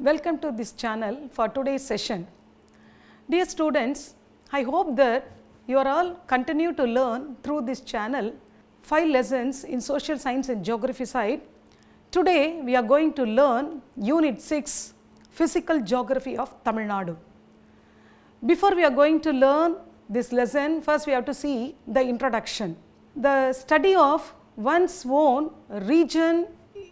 Welcome to this channel for today's session. Dear students, I hope that you are all continue to learn through this channel 5 lessons in social science and geography side. Today we are going to learn Unit 6 Physical Geography of Tamil Nadu. Before we are going to learn this lesson, first we have to see the introduction. The study of one's own region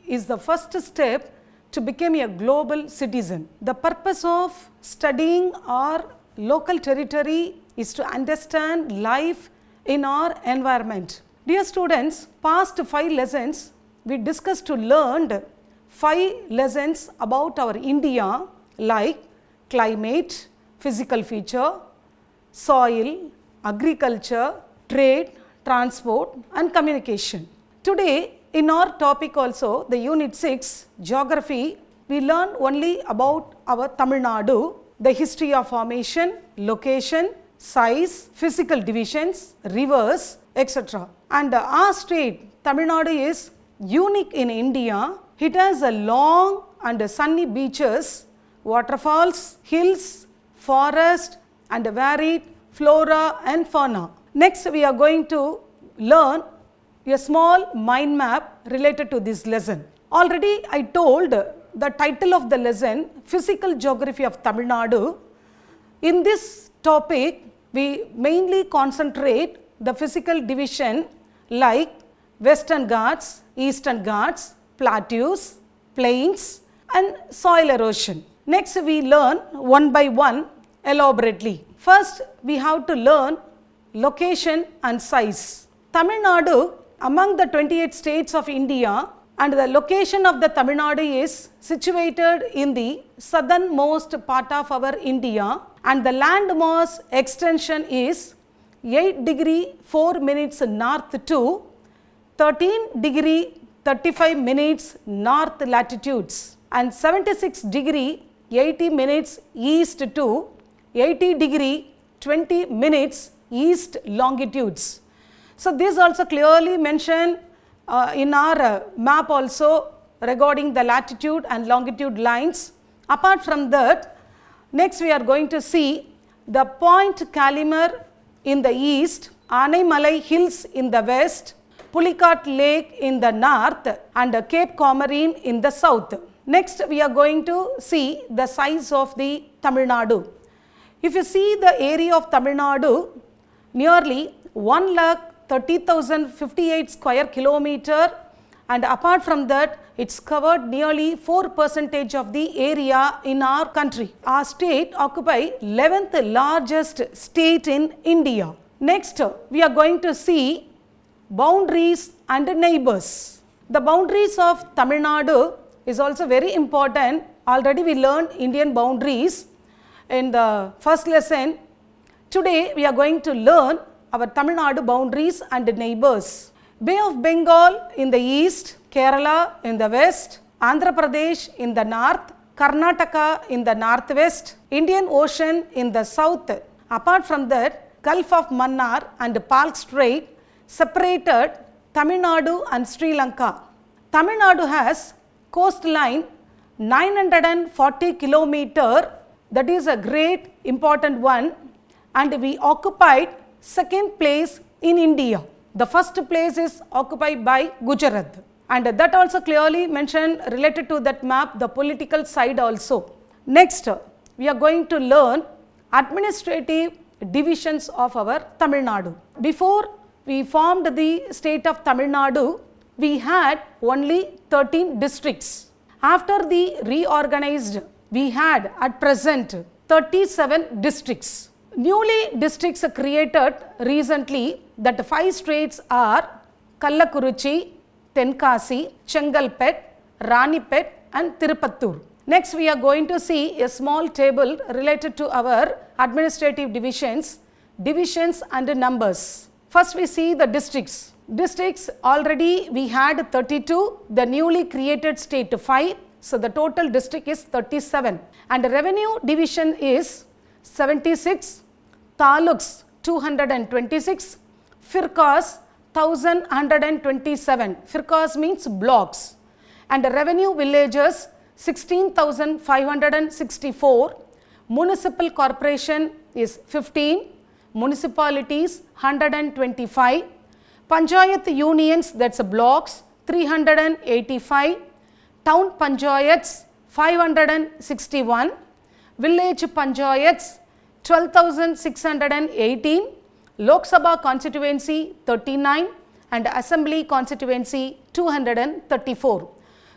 is the first step to become a global citizen. The purpose of studying our local territory is to understand life in our environment. Dear students, past 5 lessons we discussed to learn 5 lessons about our India like climate, physical feature, soil, agriculture, trade, transport and communication. Today in our topic also, the Unit 6 Geography, we learn only about our Tamil Nadu, the history of formation, location, size, physical divisions, rivers, etc. And our state, Tamil Nadu, is unique in India. It has a long and sunny beaches, waterfalls, hills, forest and varied flora and fauna. Next we are going to learn a small mind map related to this lesson. Already I told the title of the lesson, Physical Geography of Tamil Nadu. In this topic, we mainly concentrate the physical division like Western Ghats, Eastern Ghats, plateaus, plains and soil erosion. Next we learn one by one elaborately. First we have to learn location and size. Tamil Nadu among the 28 states of India, and the location of the Tamil Nadu is situated in the southernmost part of our India, and the landmass extension is 8 degree 4 minutes north to 13 degree 35 minutes north latitudes and 76 degree 80 minutes east to 80 degree 20 minutes east longitudes. So this also clearly mentioned in our map also regarding the latitude and longitude lines. Apart from that, next we are going to see the Point Calimere in the east, Anaimalai Hills in the west, Pulicat Lake in the north and Cape Comorin in the south. Next we are going to see the size of the Tamil Nadu. If you see the area of Tamil Nadu, nearly 1,30,058 square kilometer, and apart from that it's covered nearly 4% of the area in our country. Our state occupies 11th largest state in India. Next we are going to see boundaries and neighbors. The boundaries of Tamil Nadu is also very important. Already we learned Indian boundaries in the first lesson. Today we are going to learn our Tamil Nadu boundaries and neighbors. Bay of Bengal in the east, Kerala in the west, Andhra Pradesh in the north, Karnataka in the northwest, Indian Ocean in the south. Apart from that, Gulf of Mannar and Palk Strait separated Tamil Nadu and Sri Lanka. Tamil Nadu has coastline 940 kilometer, that is a great important one, and we occupied second place in India. The first place is occupied by Gujarat, and that also clearly mentioned related to that map the political side also. Next we are going to learn administrative divisions of our Tamil Nadu. Before we formed the state of Tamil Nadu, we had only 13 districts. After the reorganized, we had at present 37 districts. Newly districts created recently, that 5 states are Kallakurichi, Tenkasi, Chengalpet, Ranipet and Tirupattur. Next we are going to see a small table related to our administrative divisions and numbers. First we see the districts. Districts already we had 32, the newly created state 5, so the total district is 37, and revenue division is 76, taluks 226, firkas 1127, firkas means blocks, and revenue villages 16,564. Municipal corporation is 15. Municipalities 125. Panchayat unions, that's blocks, 385. Town panchayats 561. Village panchayats 12,618. Lok Sabha constituency 39 and assembly constituency 234.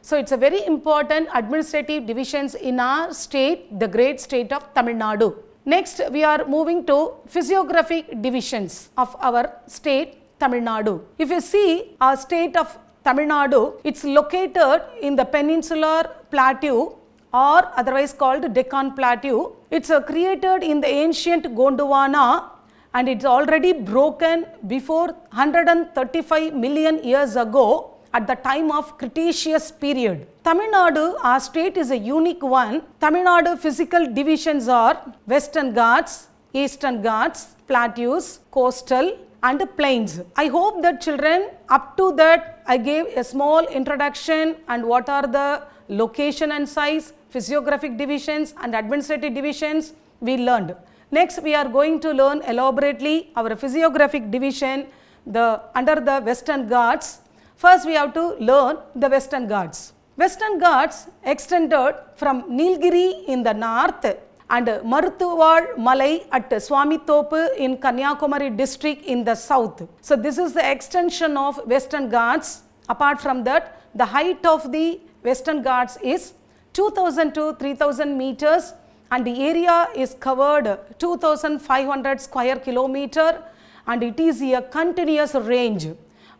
So it's a very important administrative divisions in our state, the great state of Tamil Nadu. Next we are moving to physiographic divisions of our state Tamil Nadu. If you see our state of Tamil Nadu, it's located in the peninsular plateau or otherwise called Deccan Plateau. It's created in the ancient Gondwana and it's already broken before 135 million years ago at the time of Cretaceous period. Tamil Nadu, our state, is a unique one. Tamil Nadu physical divisions are Western Ghats, Eastern Ghats, Plateaus, Coastal and Plains. I hope that children, up to that I gave a small introduction and what are the location and size, physiographic divisions and administrative divisions we learned. Next we are going to learn elaborately our physiographic division under the Western Ghats. First we have to learn the Western Ghats. Western Ghats extended from Nilgiri in the north and Maruthuval Malai at Swamithopu in Kanyakumari district in the south. So this is the extension of Western Ghats. Apart from that, the height of the Western Ghats is 2000 to 3000 meters and the area is covered 2500 square kilometer and it is a continuous range.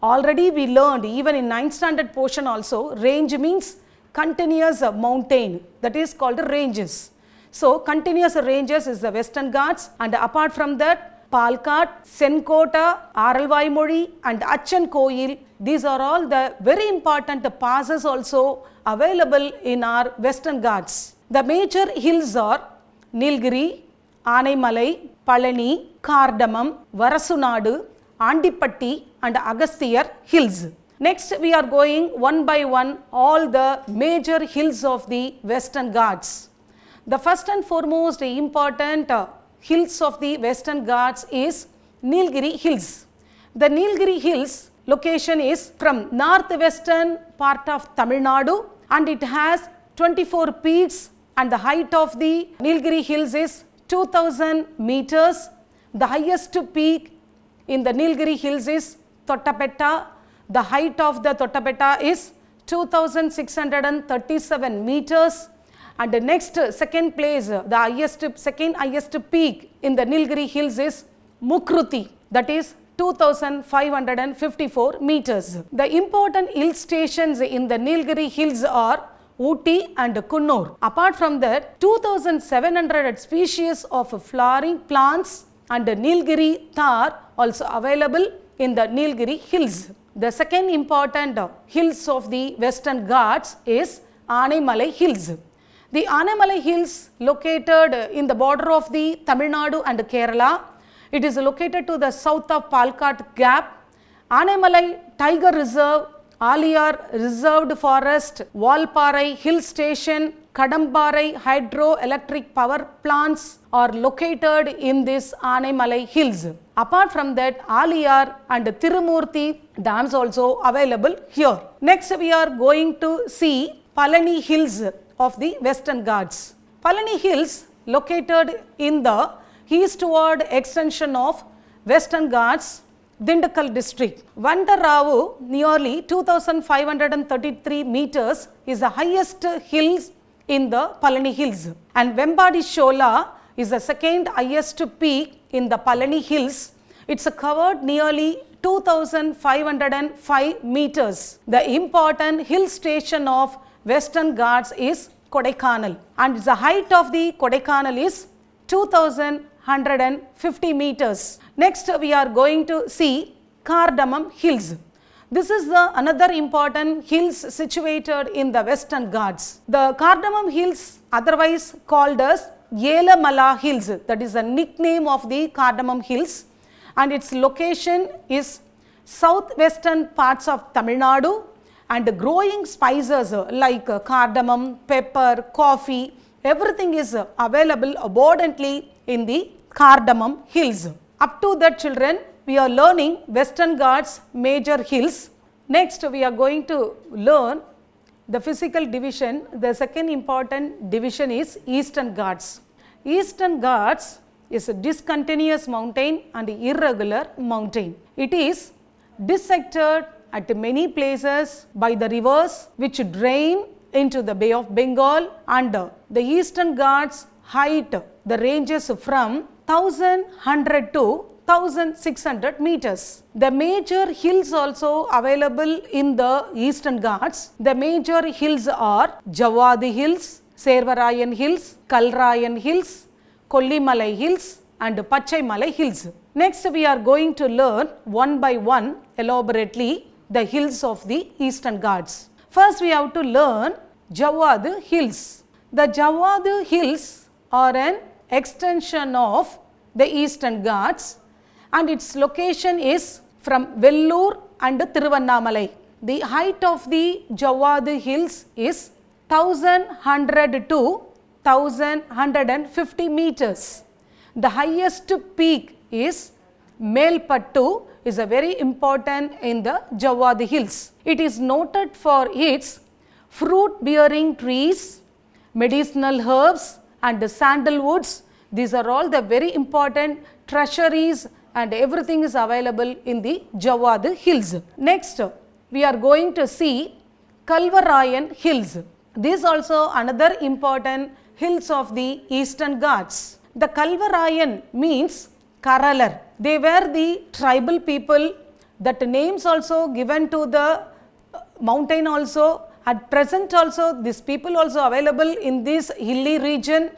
Already we learned even in 9th standard portion also, range means continuous mountain, that is called ranges. So continuous ranges is the Western Ghats and apart from that Palkat, Senkota, Aralvaimozhi and Achan Koil, these are all the very important passes also available in our Western Ghats. The major hills are Nilgiri, Anaimalai, Palani, Cardamom, Varasunadu, Andipatti and Agasthyar hills. Next we are going one by one all the major hills of the Western Ghats. The first and foremost important hills of the Western Ghats is Nilgiri Hills. The Nilgiri Hills location is from northwestern part of Tamil Nadu and it has 24 peaks and the height of the Nilgiri Hills is 2000 meters. The highest peak in the Nilgiri Hills is Thottapetta. The height of the Thottapetta is 2637 meters. And the next second place, the second highest peak in the Nilgiri Hills is Mukruthi, that is 2554 meters. The important hill stations in the Nilgiri Hills are Ooty and Kunnur. Apart from that, 2700 species of flowering plants and Nilgiri Thar also available in the Nilgiri Hills. The second important hills of the Western Ghats is Anaimalai Hills. The Anaimalai Hills located in the border of the Tamil Nadu and Kerala. It is located to the south of Palkat Gap. Anaimalai Tiger Reserve, Aliyar Reserved Forest, Valparai Hill Station, Kadambarai hydroelectric power plants are located in this Anaimalai Hills. Apart from that, Aliyar and Tirumurti dams also available here. Next we are going to see Palani Hills of the Western Ghats. Palani Hills located in the eastward extension of Western Ghats, Dindigul district. Vandaravu, nearly 2533 meters, is the highest hills in the Palani Hills, and Vembadi Shola is the second highest peak in the Palani Hills. It's covered nearly 2505 meters. The important hill station of Western Ghats is Kodaikanal, and the height of the Kodaikanal is 2150 meters. Next we are going to see Cardamom Hills. This is another important hills situated in the Western Ghats. The Cardamom Hills, otherwise called as Yelamala Hills, that is the nickname of the Cardamom Hills, and its location is southwestern parts of Tamil Nadu and growing spices like cardamom, pepper, coffee, everything is available abundantly in the Cardamom Hills. Up to that, children, we are learning Western Ghats major hills. Next, we are going to learn the physical division. The second important division is Eastern Ghats. Eastern Ghats is a discontinuous mountain and irregular mountain. It is dissected at many places by the rivers which drain into the Bay of Bengal, and the Eastern Ghats height the ranges from 1100 to 1600 meters. The major hills also available in the Eastern Ghats. The major hills are Jawadi Hills, Servarayan Hills, Kalrayan Hills, Kollimalai Hills and Pachaimalai Hills. Next, we are going to learn one by one elaborately the hills of the Eastern Ghats. First, we have to learn Jawad Hills. The Jawad Hills are an extension of the Eastern Ghats, and its location is from Vellore and Thiruvannamalai. The height of the Jawad Hills is 1100 to 1150 meters. The highest peak is Melpattu, is a very important in the Jawad Hills. It is noted for its fruit bearing trees, medicinal herbs and sandalwoods. These are all the very important treasuries and everything is available in the Jawad Hills. Next, we are going to see Kalvarayan Hills. These also another important hills of the Eastern Ghats. The Kalvarayan means Karalar. They were the tribal people. That names also given to the mountain also. At present also these people also available in this hilly region.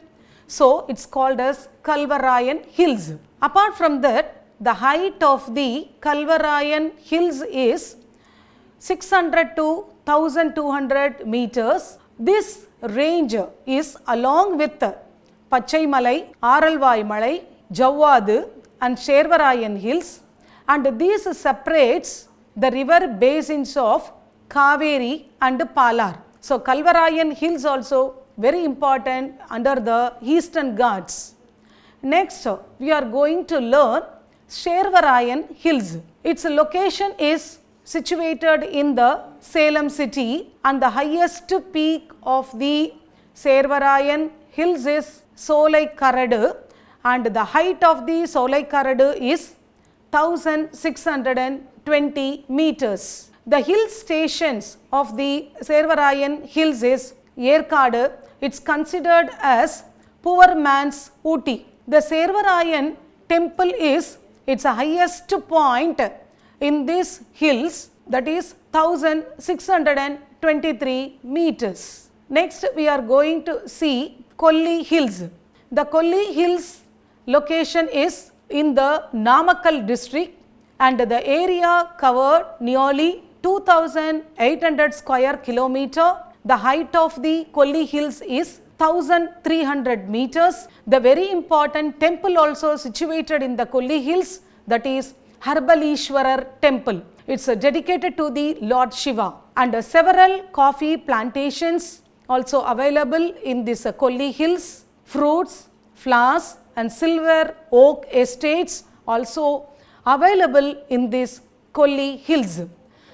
So it's called as Kalvarayan Hills. Apart from that, the height of the Kalvarayan Hills is 600 to 1200 meters. This range is along with Pachaimalai, Aralvai Malai, Jawad and Servarayan Hills, and these separates the river basins of Kaveri and Palar. So Kalvarayan Hills also very important under the Eastern Ghats. Next, we are going to learn Servarayan Hills. Its location is situated in the Salem city, and the highest peak of the Servarayan Hills is Solai Karadu, and the height of the Solai Karadu is 1620 meters. The hill stations of the Servarayan Hills is Yerkadu. It's considered as poor man's Ooty. The Servarayan temple is its highest point in these hills, that is 1623 meters. Next, we are going to see Kolli Hills. The Kolli Hills location is in the Namakkal district, and the area covered nearly 2800 square kilometer. The height of the Kolli Hills is 1300 meters. The very important temple also situated in the Kolli Hills, that is Harbalishwarar temple. It's dedicated to the Lord Shiva, and several coffee plantations also available in this Kolli Hills. Fruits, flowers and silver oak estates also available in this Kolli Hills.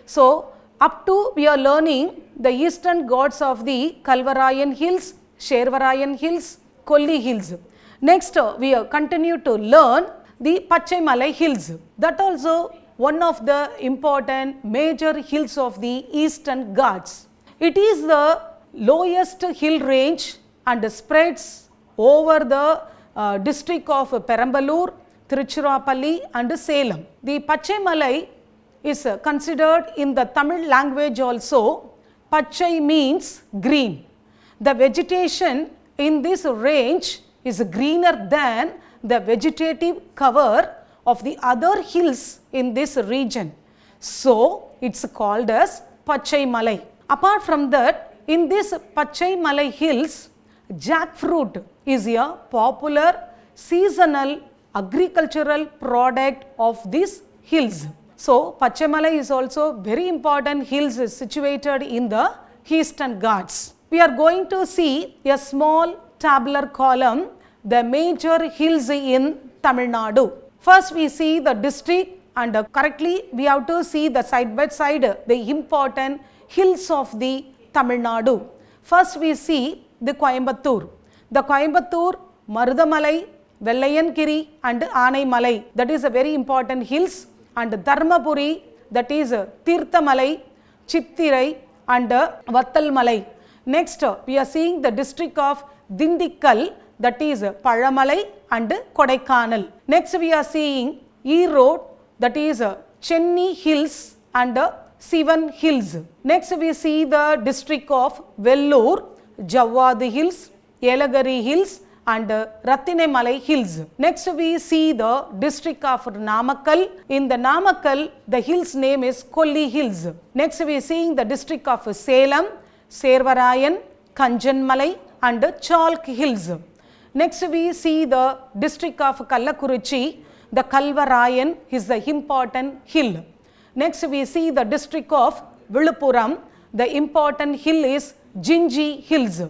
So up to we are learning the Eastern Ghats of the Kalvarayan Hills, Servarayan Hills, Kolli Hills. Next, we continue to learn the Pachaimalai Hills. That also one of the important major hills of the Eastern Ghats. It is the lowest hill range and spreads over the district of Perambalur, Tiruchirappalli and Salem. The Pachaimalai is considered in the Tamil language also. Pachai means green. The vegetation in this range is greener than the vegetative cover of the other hills in this region. So it's called as Pachaimalai. Apart from that, in this Pachaimalai hills, jackfruit is a popular seasonal agricultural product of these hills. So, Pachamalai is also very important hills is situated in the Eastern Ghats. We are going to see a small tabular column, the major hills in Tamil Nadu. First we see the district, and correctly we have to see the side by side the important hills of the Tamil Nadu. First we see the Coimbatore. The Coimbatore, Marudamalai, Vellayankiri and Anaimalai, that is a very important hills, and Dharmapuri, that is Tirthamalai, Chittirai and Vattalmalai. Next we are seeing the district of Dindikkal, that is Palamalai and Kodaikanal. Next we are seeing Erode, that is Chenni Hills and Sivan Hills. Next we see the district of Vellore, Javvad Hills, Yelagari Hills and Rathinemalai Hills. Next we see the district of Namakkal. In the Namakkal, the hill's name is Kolli Hills. Next we are seeing the district of Salem, Servarayan, Kanjanmalai and Chalk Hills. Next we see the district of Kallakurichi, the Kalvarayan is the important hill. Next we see the district of Viluppuram, the important hill is Jinji Hills.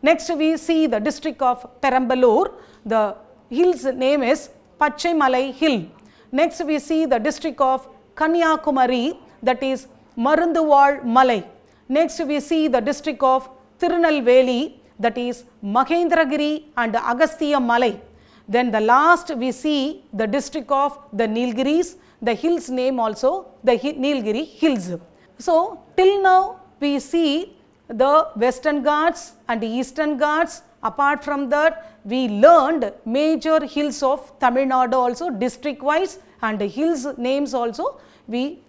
Next we see the district of Perambalur, the hill's name is Pachaimalai Hill. Next we see the district of Kanyakumari, that is Marunduval Malai. Next we see the district of Tirunelveli, that is Mahendragiri and Agasthiya Malai. Then the last we see the district of the Nilgiris, the hills name also the Nilgiri Hills. So till now we see the Western Ghats and Eastern Ghats. Apart from that, we learned major hills of Tamil Nadu also district wise, and the hills names also we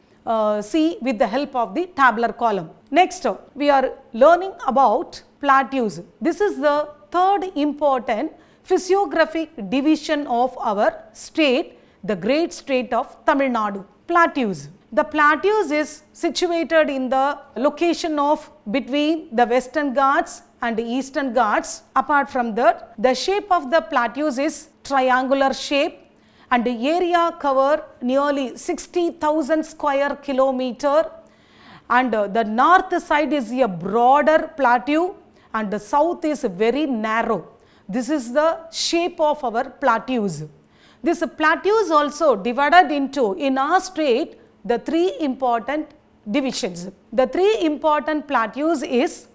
see with the help of the tabular column. Next we are learning about plateaus. This is the third important physiographic division of our state, the great state of Tamil Nadu. Plateaus. The plateaus is situated in the location of between the Western Ghats and the Eastern Ghats. Apart from that, the shape of the plateaus is triangular shape, and the area cover nearly 60,000 square kilometer, and the north side is a broader plateau and the south is very narrow. This is the shape of our plateaus. This plateaus also divided into, in our state, the three important divisions. The three important plateaus is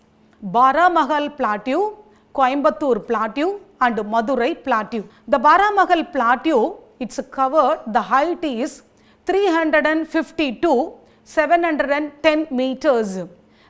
Baramahal Plateau, Coimbatore Plateau and Madurai Plateau. The Baramahal Plateau, it's covered, the height is 350 to 710 meters,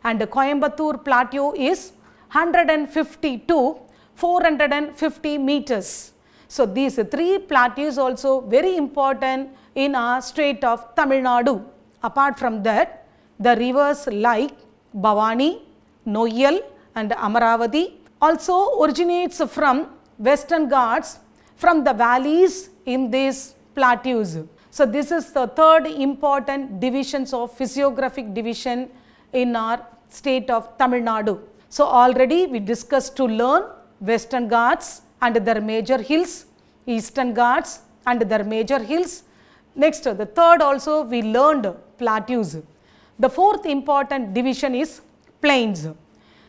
and Coimbatore Plateau is 150 to 450 meters. So these three plateaus also very important in our state of Tamil Nadu. Apart from that, the rivers like Bhavani, Noyal and Amaravati also originates from Western Ghats, from the valleys in these plateaus. So this is the third important divisions of physiographic division in our state of Tamil Nadu. So already we discussed to learn Western Ghats and their major hills, Eastern Ghats and their major hills. Next, the third also we learned plateaus. The fourth important division is plains.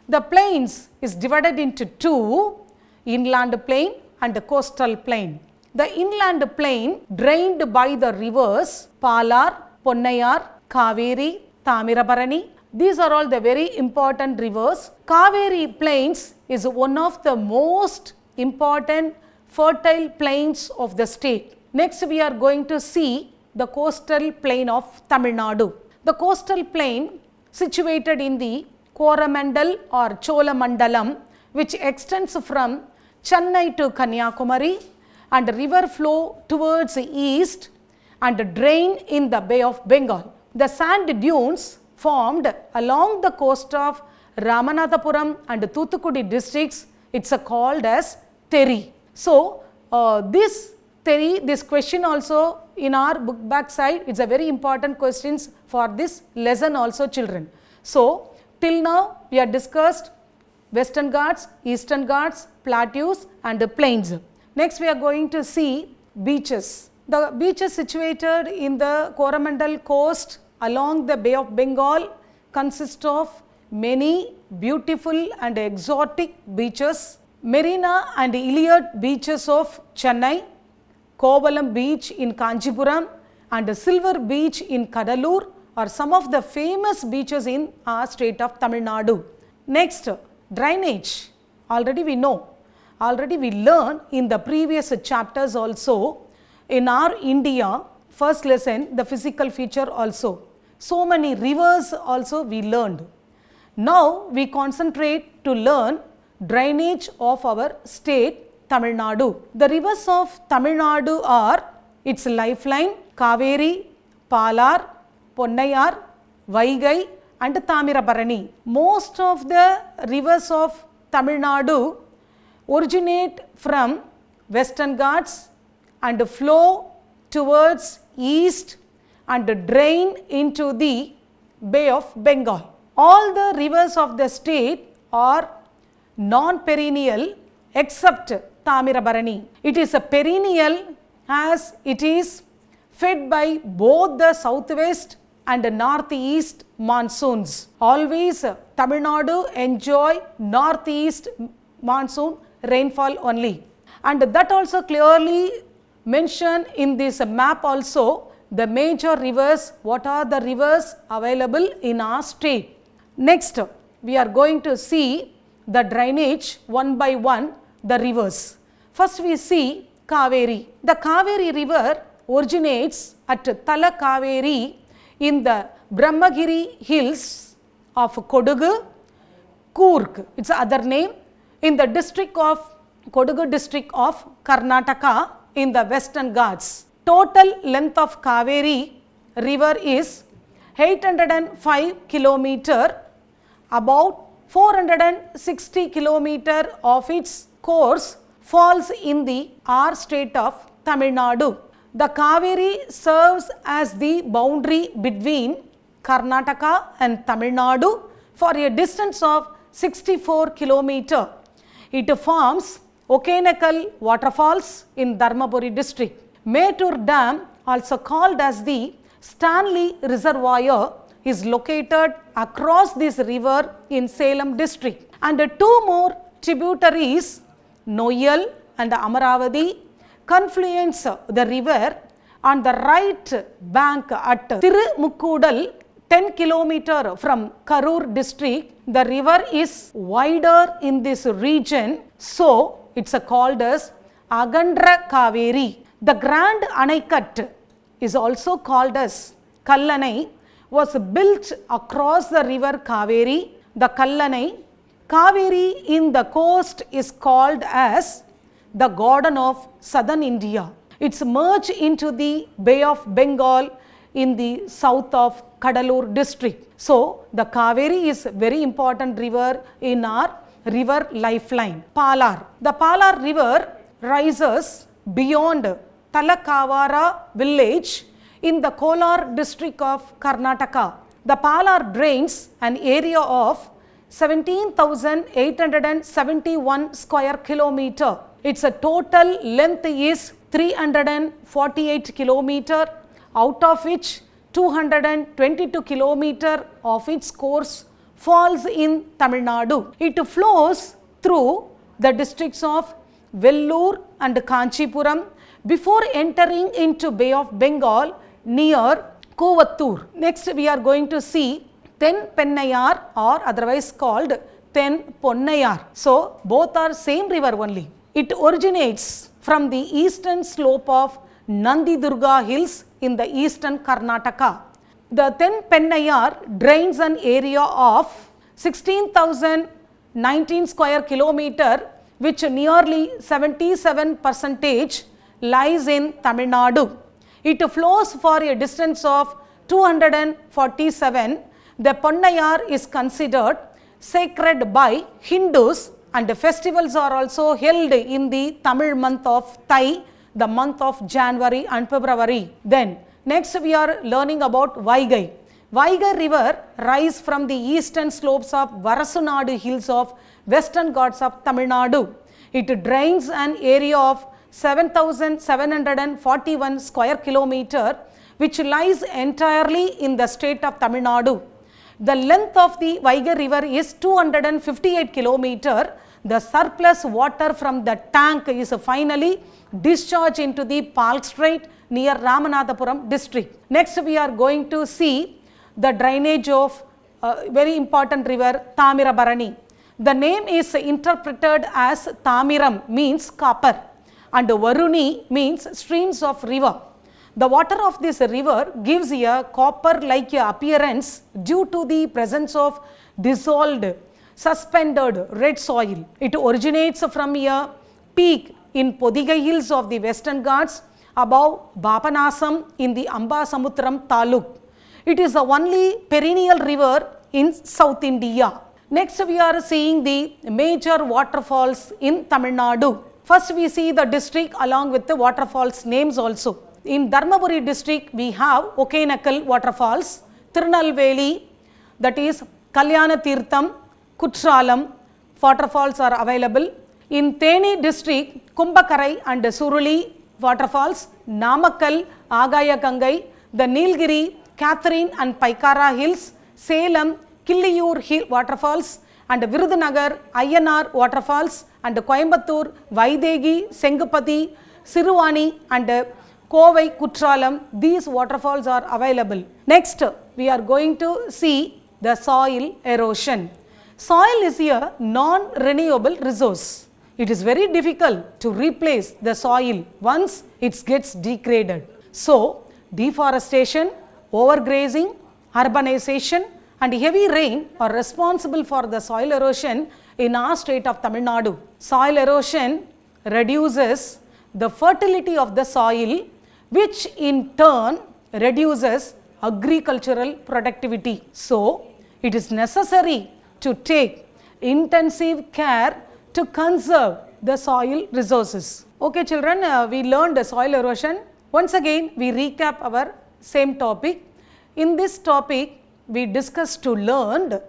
The plains is divided into two, inland plain and coastal plain. The inland plain drained by the rivers Palar, Ponnayar, Kaveri, Tamirabarani. These are all the very important rivers. Kaveri plains is one of the most important fertile plains of the state. Next we are going to see the coastal plain of Tamil Nadu. The coastal plain situated in the Coromandel or Cholamandalam, which extends from Chennai to Kanyakumari, and the river flow towards the east and drain in the Bay of Bengal. The sand dunes formed along the coast of Ramanathapuram and Thoothukudi districts, it's called as Theri. So this question also in our book back side, it's a very important questions for this lesson also, children. So till now we have discussed Western Ghats, Eastern Ghats, plateaus and the plains. Next we are going to see beaches. The beaches situated in the Coromandel coast along the Bay of Bengal consist of many beautiful and exotic beaches. Marina and Iliad beaches of Chennai, Kovalam beach in Kanchipuram and Silver beach in Kadalur are some of the famous beaches in our state of Tamil Nadu. Next, drainage. Already we know, already we learned in the previous chapters also in our India first lesson the physical feature also. So many rivers also we learned. Now we concentrate to learn drainage of our state Tamil Nadu. The rivers of Tamil Nadu are its lifeline Kaveri, Palar, Ponnayar, Vaigai and Tamirabarani. Most of the rivers of Tamil Nadu originate from Western Ghats and flow towards east and drain into the Bay of Bengal. All the rivers of the state are non-perennial except Tamirabarani. It is a perennial as it is fed by both the southwest and northeast monsoons. Always Tamil Nadu enjoy northeast monsoon rainfall only. And that also clearly mentioned in this map also the major rivers, what are the rivers available in our state. Next, we are going to see the drainage one by one, the rivers. First we see Kaveri. The Kaveri river originates at Tala Kaveri in the Brahmagiri hills of Kodagu, Coorg, its other name, in the district of Kodagu district of Karnataka in the Western Ghats. Total length of Kaveri river is 805 kilometer. About 460 kilometer of its course falls in the our state of Tamil Nadu. The Kaveri serves as the boundary between Karnataka and Tamil Nadu for a distance of 64 kilometer. It forms Okenekal waterfalls in Dharmapuri district. Mettur Dam, also called as the Stanley Reservoir, is located across this river in Salem district. And two more tributaries, Noyal and Amaravati, confluence the river on the right bank at Tirumukkudal, 10 km from Karur district. The river is wider in this region, so it's called as Agandra Kaveri. The Grand Anaikat is also called as Kallanai, was built across the river Kaveri. The Kallanai, Kaveri in the coast is called as the garden of southern India. It's merged into the Bay of Bengal in the south of Kadalur district. So, the Kaveri is very important river in our river lifeline. Palar. The Palar river rises beyond Talakavara village in the Kolar district of Karnataka. The Palar drains an area of 17,871 square kilometer. Its total length is 348 kilometer, out of which 222 kilometer of its course falls in Tamil Nadu. It flows through the districts of Vellore and Kanchipuram before entering into Bay of Bengal near Kovattur. Next we are going to see Ten Pennayar or otherwise called Ten Ponnayar. So both are same river only. It originates from the eastern slope of Nandi Durga hills in the eastern Karnataka. The Ten Pennayar drains an area of 16,019 square kilometer, which nearly 77% lies in Tamil Nadu. It flows for a distance of 247. The Ponnayar is considered sacred by Hindus, and the festivals are also held in the Tamil month of Thai, the month of January and February. Then next we are learning about Vaigai. Vaigai river rises from the eastern slopes of Varasunadu hills of Western Ghats of Tamil Nadu. It drains an area of 7,741 square kilometer, which lies entirely in the state of Tamil Nadu. The length of the Vaigai river is 258 kilometer. The surplus water from the tank is finally discharged into the Palk Strait near Ramanathapuram district. Next we are going to see the drainage of very important river Thamirabarani. The name is interpreted as Thamiram means copper and Varuni means streams of river. The water of this river gives a copper-like appearance due to the presence of dissolved, suspended red soil. It originates from a peak in Podigai Hills of the Western Ghats above Bapanasam in the Ambasamutram Taluk. It is the only perennial river in South India. Next we are seeing the major waterfalls in Tamil Nadu. First we see the district along with the waterfalls names also. In Dharmaburi district we have Okenakal waterfalls, Tirunelveli, that is Kalyana Tirtham, Kutralam waterfalls are available. In Theni district, Kumbakarai and Suruli waterfalls, Namakkal, Agaya Gangai, the Nilgiri, Catherine and Paikara hills, Salem, Killiyur hill waterfalls, and Virudhunagar, Ayyanar waterfalls, and Coimbatore, Vaidegi, Sengupati, Siruvani and Kovai, Kutralam, these waterfalls are available. Next, we are going to see the soil erosion. Soil is a non-renewable resource. It is very difficult to replace the soil once it gets degraded. So, deforestation, overgrazing, urbanization and heavy rain are responsible for the soil erosion in our state of Tamil Nadu. Soil erosion reduces the fertility of the soil, which in turn reduces agricultural productivity. So, it is necessary to take intensive care to conserve the soil resources. Okay children, we learned soil erosion. Once again, we recap our same topic. In this topic, we discussed to learn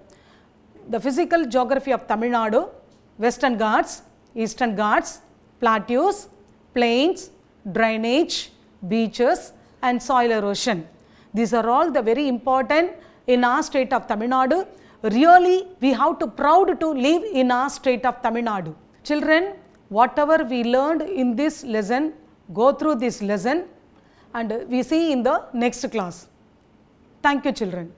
the physical geography of Tamil Nadu, Western Ghats, Eastern Ghats, plateaus, plains, drainage, beaches and soil erosion. These are all the very important in our state of Tamil Nadu. Really, we have to proud to live in our state of Tamil Nadu. Children, whatever we learned in this lesson, go through this lesson and we see in the next class. Thank you children.